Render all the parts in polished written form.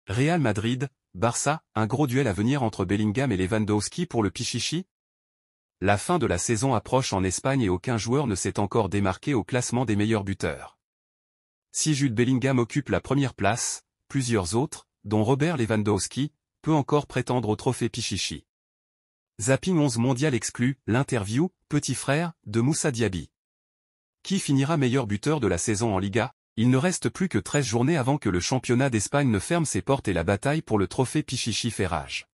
Real Madrid, Barça, un gros duel à venir entre Bellingham et Lewandowski pour le Pichichi? La fin de la saison approche en Espagne et aucun joueur ne s'est encore démarqué au classement des meilleurs buteurs. Si Jude Bellingham occupe la première place, plusieurs autres, dont Robert Lewandowski, peut encore prétendre au trophée Pichichi. Zapping 11 mondial exclu, l'interview, petit frère, de Moussa Diaby. Qui finira meilleur buteur de la saison en Liga? Il ne reste plus que 13 journées avant que le championnat d'Espagne ne ferme ses portes et la bataille pour le trophée Pichichi fait rage.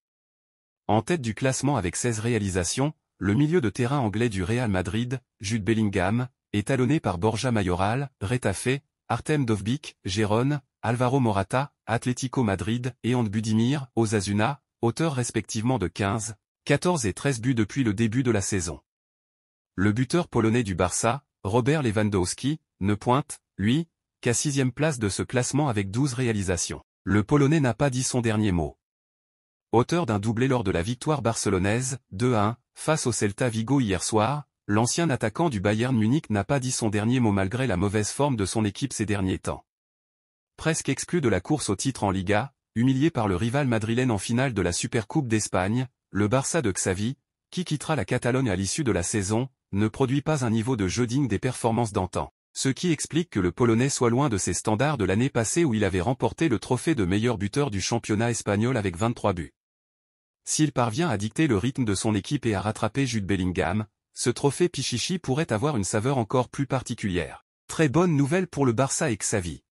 En tête du classement avec 16 réalisations, le milieu de terrain anglais du Real Madrid, Jude Bellingham, est talonné par Borja Mayoral, Retafe, Artem Dovbyk, Gérone, Alvaro Morata, Atlético Madrid et Ant Budimir, Osasuna, auteurs respectivement de 15, 14 et 13 buts depuis le début de la saison. Le buteur polonais du Barça, Robert Lewandowski, ne pointe, lui, qu'à 6e place de ce classement avec 12 réalisations. Le Polonais n'a pas dit son dernier mot. Auteur d'un doublé lors de la victoire barcelonaise, 2-1, face au Celta Vigo hier soir, l'ancien attaquant du Bayern Munich n'a pas dit son dernier mot malgré la mauvaise forme de son équipe ces derniers temps. Presque exclu de la course au titre en Liga, humilié par le rival madrilène en finale de la Supercoupe d'Espagne, le Barça de Xavi, qui quittera la Catalogne à l'issue de la saison, ne produit pas un niveau de jeu digne des performances d'antan. Ce qui explique que le Polonais soit loin de ses standards de l'année passée où il avait remporté le trophée de meilleur buteur du championnat espagnol avec 23 buts. S'il parvient à dicter le rythme de son équipe et à rattraper Jude Bellingham, ce trophée Pichichi pourrait avoir une saveur encore plus particulière. Très bonne nouvelle pour le Barça et Xavi.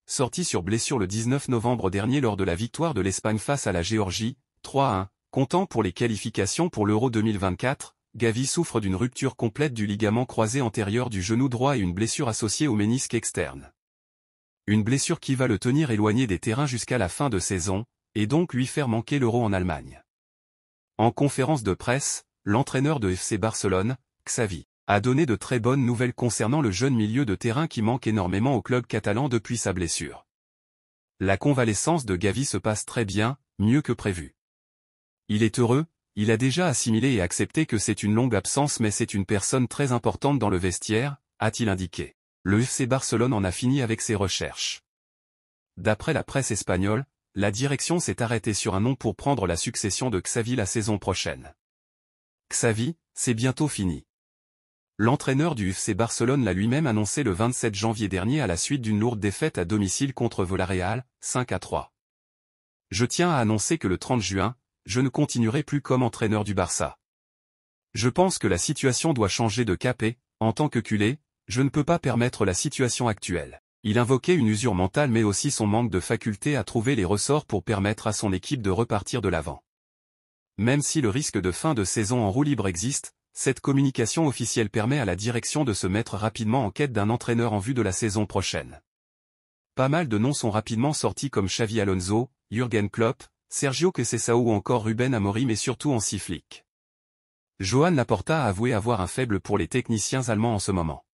Sorti sur blessure le 19 novembre dernier lors de la victoire de l'Espagne face à la Géorgie, 3-1, comptant pour les qualifications pour l'Euro 2024, Gavi souffre d'une rupture complète du ligament croisé antérieur du genou droit et une blessure associée au ménisque externe. Une blessure qui va le tenir éloigné des terrains jusqu'à la fin de saison, et donc lui faire manquer l'Euro en Allemagne. En conférence de presse, l'entraîneur de FC Barcelone, Xavi, a donné de très bonnes nouvelles concernant le jeune milieu de terrain qui manque énormément au club catalan depuis sa blessure. La convalescence de Gavi se passe très bien, mieux que prévu. Il est heureux. Il a déjà assimilé et accepté que c'est une longue absence mais c'est une personne très importante dans le vestiaire, a-t-il indiqué. Le FC Barcelone en a fini avec ses recherches. D'après la presse espagnole, la direction s'est arrêtée sur un nom pour prendre la succession de Xavi la saison prochaine. Xavi, c'est bientôt fini. L'entraîneur du FC Barcelone l'a lui-même annoncé le 27 janvier dernier à la suite d'une lourde défaite à domicile contre Villarreal, 5-3. Je tiens à annoncer que le 30 juin, je ne continuerai plus comme entraîneur du Barça. Je pense que la situation doit changer de cap et, en tant que culé, je ne peux pas permettre la situation actuelle. Il invoquait une usure mentale mais aussi son manque de faculté à trouver les ressorts pour permettre à son équipe de repartir de l'avant. Même si le risque de fin de saison en roue libre existe, cette communication officielle permet à la direction de se mettre rapidement en quête d'un entraîneur en vue de la saison prochaine. Pas mal de noms sont rapidement sortis comme Xavi Alonso, Jürgen Klopp, Sergio Conceição ou encore Ruben Amorim et surtout Hansi Flick. Joan Laporta a avoué avoir un faible pour les techniciens allemands en ce moment.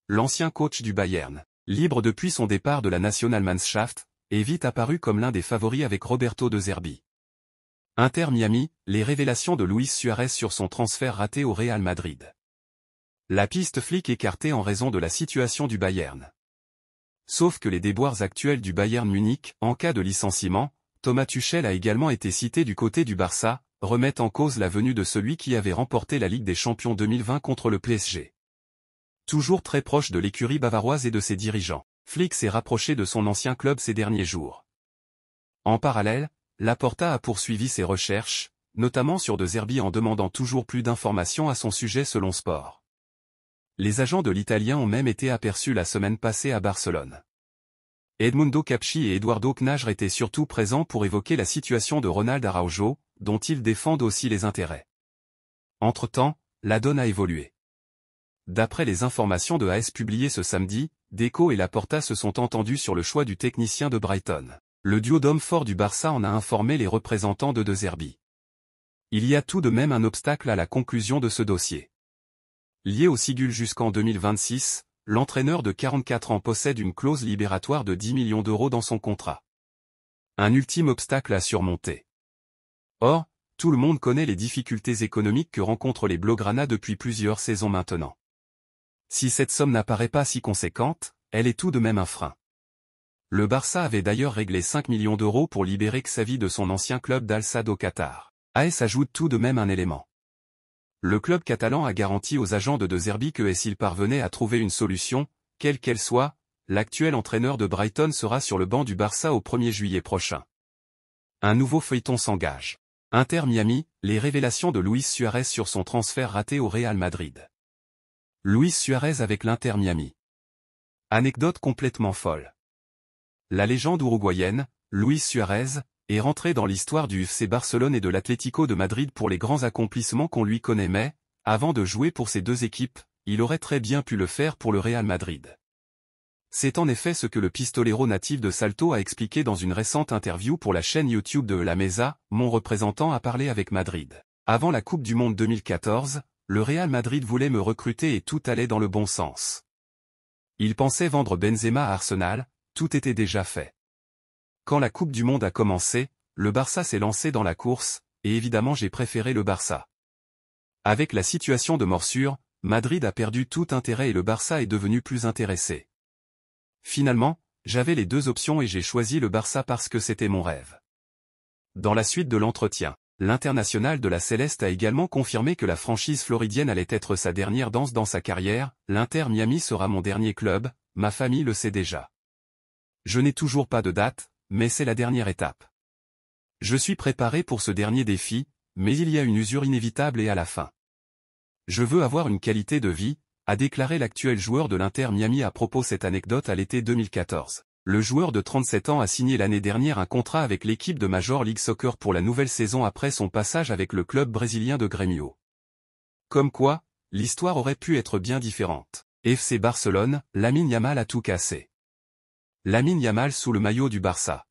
L'ancien coach du Bayern, libre depuis son départ de la Nationalmannschaft, est vite apparu comme l'un des favoris avec Roberto De Zerbi. Inter Miami, les révélations de Luis Suarez sur son transfert raté au Real Madrid. La piste Flick écartée en raison de la situation du Bayern. Sauf que les déboires actuels du Bayern Munich, en cas de licenciement, Thomas Tuchel a également été cité du côté du Barça, remettent en cause la venue de celui qui avait remporté la Ligue des Champions 2020 contre le PSG. Toujours très proche de l'écurie bavaroise et de ses dirigeants, Flick s'est rapproché de son ancien club ces derniers jours. En parallèle, Laporta a poursuivi ses recherches, notamment sur De Zerbi en demandant toujours plus d'informations à son sujet selon Sport. Les agents de l'Italien ont même été aperçus la semaine passée à Barcelone. Edmundo Capchi et Eduardo Knajr étaient surtout présents pour évoquer la situation de Ronald Araujo, dont ils défendent aussi les intérêts. Entre-temps, la donne a évolué. D'après les informations de AS publiées ce samedi, Deco et Laporta se sont entendus sur le choix du technicien de Brighton. Le duo d'hommes forts du Barça en a informé les représentants de Zerbi. Il y a tout de même un obstacle à la conclusion de ce dossier. Lié au Sigul jusqu'en 2026, l'entraîneur de 44 ans possède une clause libératoire de 10 millions d'euros dans son contrat. Un ultime obstacle à surmonter. Or, tout le monde connaît les difficultés économiques que rencontrent les Blaugrana depuis plusieurs saisons maintenant. Si cette somme n'apparaît pas si conséquente, elle est tout de même un frein. Le Barça avait d'ailleurs réglé 5 millions d'euros pour libérer Xavi de son ancien club d'Al Sadd au Qatar. AS ajoute tout de même un élément. Le club catalan a garanti aux agents de De Zerbi que s'il parvenait à trouver une solution, quelle qu'elle soit, l'actuel entraîneur de Brighton sera sur le banc du Barça au 1er juillet prochain. Un nouveau feuilleton s'engage. Inter Miami, les révélations de Luis Suarez sur son transfert raté au Real Madrid. Luis Suarez avec l'Inter Miami. Anecdote complètement folle. La légende uruguayenne, Luis Suarez, est rentré dans l'histoire du FC Barcelone et de l'Atlético de Madrid pour les grands accomplissements qu'on lui connaît mais, avant de jouer pour ces deux équipes, il aurait très bien pu le faire pour le Real Madrid. C'est en effet ce que le pistolero natif de Salto a expliqué dans une récente interview pour la chaîne YouTube de La Mesa. Mon représentant a parlé avec Madrid. Avant la Coupe du Monde 2014, le Real Madrid voulait me recruter et tout allait dans le bon sens. Il pensait vendre Benzema à Arsenal, tout était déjà fait. Quand la Coupe du Monde a commencé, le Barça s'est lancé dans la course, et évidemment j'ai préféré le Barça. Avec la situation de morsure, Madrid a perdu tout intérêt et le Barça est devenu plus intéressé. Finalement, j'avais les deux options et j'ai choisi le Barça parce que c'était mon rêve. Dans la suite de l'entretien, l'international de la Céleste a également confirmé que la franchise floridienne allait être sa dernière danse dans sa carrière. L'Inter Miami sera mon dernier club, ma famille le sait déjà. Je n'ai toujours pas de date, mais c'est la dernière étape. Je suis préparé pour ce dernier défi, mais il y a une usure inévitable et à la fin. Je veux avoir une qualité de vie, a déclaré l'actuel joueur de l'Inter Miami à propos cette anecdote à l'été 2014. Le joueur de 37 ans a signé l'année dernière un contrat avec l'équipe de Major League Soccer pour la nouvelle saison après son passage avec le club brésilien de Grêmio. Comme quoi, l'histoire aurait pu être bien différente. FC Barcelone, Lamine Yamal a tout cassé. Lamine Yamal sous le maillot du Barça.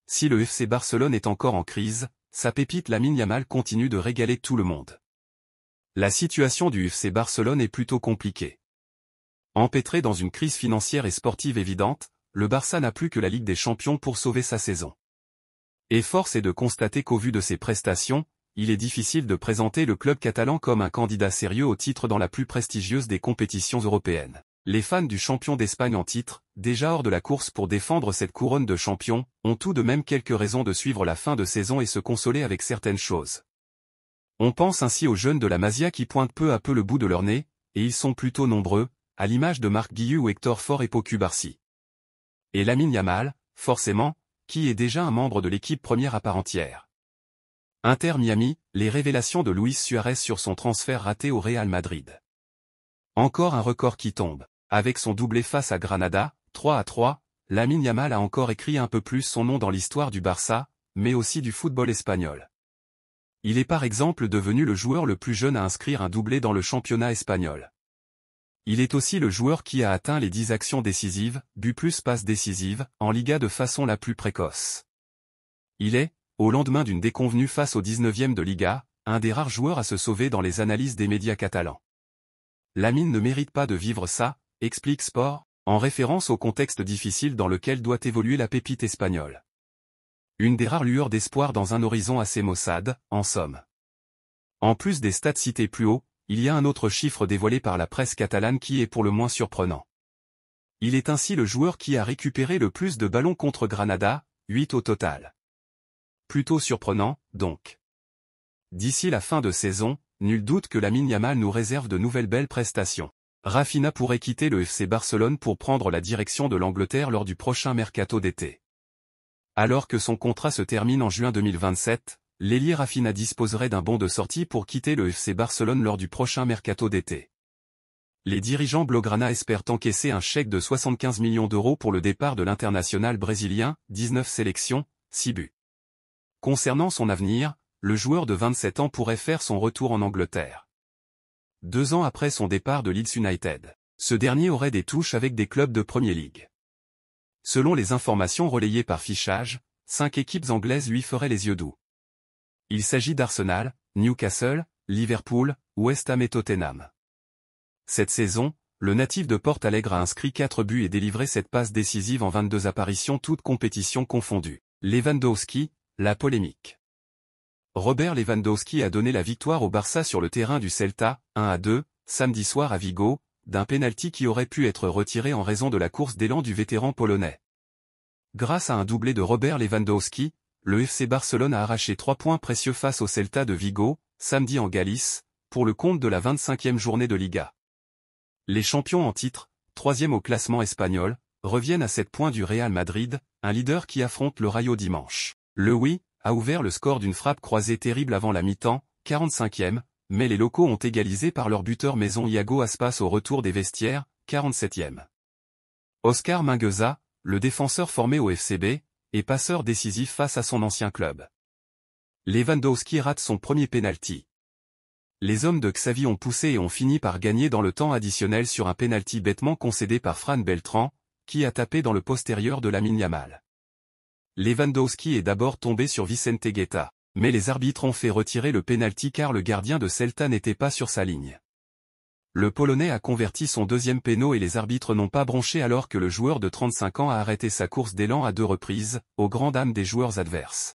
Si le FC Barcelone est encore en crise, sa pépite Lamine Yamal continue de régaler tout le monde. La situation du FC Barcelone est plutôt compliquée. Empêtré dans une crise financière et sportive évidente, le Barça n'a plus que la Ligue des Champions pour sauver sa saison. Et force est de constater qu'au vu de ses prestations, il est difficile de présenter le club catalan comme un candidat sérieux au titre dans la plus prestigieuse des compétitions européennes. Les fans du champion d'Espagne en titre, déjà hors de la course pour défendre cette couronne de champion, ont tout de même quelques raisons de suivre la fin de saison et se consoler avec certaines choses. On pense ainsi aux jeunes de la Masia qui pointent peu à peu le bout de leur nez, et ils sont plutôt nombreux, à l'image de Marc Guiu ou Hector Fort et Pau Cubarsí. Et Lamine Yamal, forcément, qui est déjà un membre de l'équipe première à part entière. Inter Miami, les révélations de Luis Suarez sur son transfert raté au Real Madrid. Encore un record qui tombe. Avec son doublé face à Granada, 3-3, Lamine Yamal a encore écrit un peu plus son nom dans l'histoire du Barça, mais aussi du football espagnol. Il est par exemple devenu le joueur le plus jeune à inscrire un doublé dans le championnat espagnol. Il est aussi le joueur qui a atteint les 10 actions décisives, but plus passes décisives, en Liga de façon la plus précoce. Il est, au lendemain d'une déconvenue face au 19e de Liga, un des rares joueurs à se sauver dans les analyses des médias catalans. Lamine ne mérite pas de vivre ça, explique Sport, en référence au contexte difficile dans lequel doit évoluer la pépite espagnole. Une des rares lueurs d'espoir dans un horizon assez maussade, en somme. En plus des stats cités plus haut, il y a un autre chiffre dévoilé par la presse catalane qui est pour le moins surprenant. Il est ainsi le joueur qui a récupéré le plus de ballons contre Granada, 8 au total. Plutôt surprenant, donc. D'ici la fin de saison, nul doute que Lamine Yamal nous réserve de nouvelles belles prestations. Rafinha pourrait quitter le FC Barcelone pour prendre la direction de l'Angleterre lors du prochain mercato d'été. Alors que son contrat se termine en juin 2027, l'ailier Rafinha disposerait d'un bon de sortie pour quitter le FC Barcelone lors du prochain mercato d'été. Les dirigeants blaugrana espèrent encaisser un chèque de 75 millions d'euros pour le départ de l'international brésilien, 19 sélections, 6 buts. Concernant son avenir, le joueur de 27 ans pourrait faire son retour en Angleterre. 2 ans après son départ de Leeds United, ce dernier aurait des touches avec des clubs de Premier League. Selon les informations relayées par Fichage, 5 équipes anglaises lui feraient les yeux doux. Il s'agit d'Arsenal, Newcastle, Liverpool, West Ham et Tottenham. Cette saison, le natif de Porto Alegre a inscrit 4 buts et délivré cette passe décisive en 22 apparitions toutes compétitions confondues. Lewandowski, la polémique. Robert Lewandowski a donné la victoire au Barça sur le terrain du Celta, 1-2, samedi soir à Vigo, d'un pénalty qui aurait pu être retiré en raison de la course d'élan du vétéran polonais. Grâce à un doublé de Robert Lewandowski, le FC Barcelone a arraché 3 points précieux face au Celta de Vigo, samedi en Galice, pour le compte de la 25e journée de Liga. Les champions en titre, 3e au classement espagnol, reviennent à 7 points du Real Madrid, un leader qui affronte le Rayo dimanche. Le Oui a ouvert le score d'une frappe croisée terrible avant la mi-temps, 45e, mais les locaux ont égalisé par leur buteur maison Iago Aspas au retour des vestiaires, 47e. Oscar Mingueza, le défenseur formé au FCB, est passeur décisif face à son ancien club. Lewandowski rate son premier pénalty. Les hommes de Xavi ont poussé et ont fini par gagner dans le temps additionnel sur un pénalty bêtement concédé par Fran Beltran, qui a tapé dans le postérieur de Lamine Yamal. Lewandowski est d'abord tombé sur Vicente Guetta, mais les arbitres ont fait retirer le pénalty car le gardien de Celta n'était pas sur sa ligne. Le Polonais a converti son deuxième péno et les arbitres n'ont pas bronché alors que le joueur de 35 ans a arrêté sa course d'élan à 2 reprises, aux grandes dames des joueurs adverses.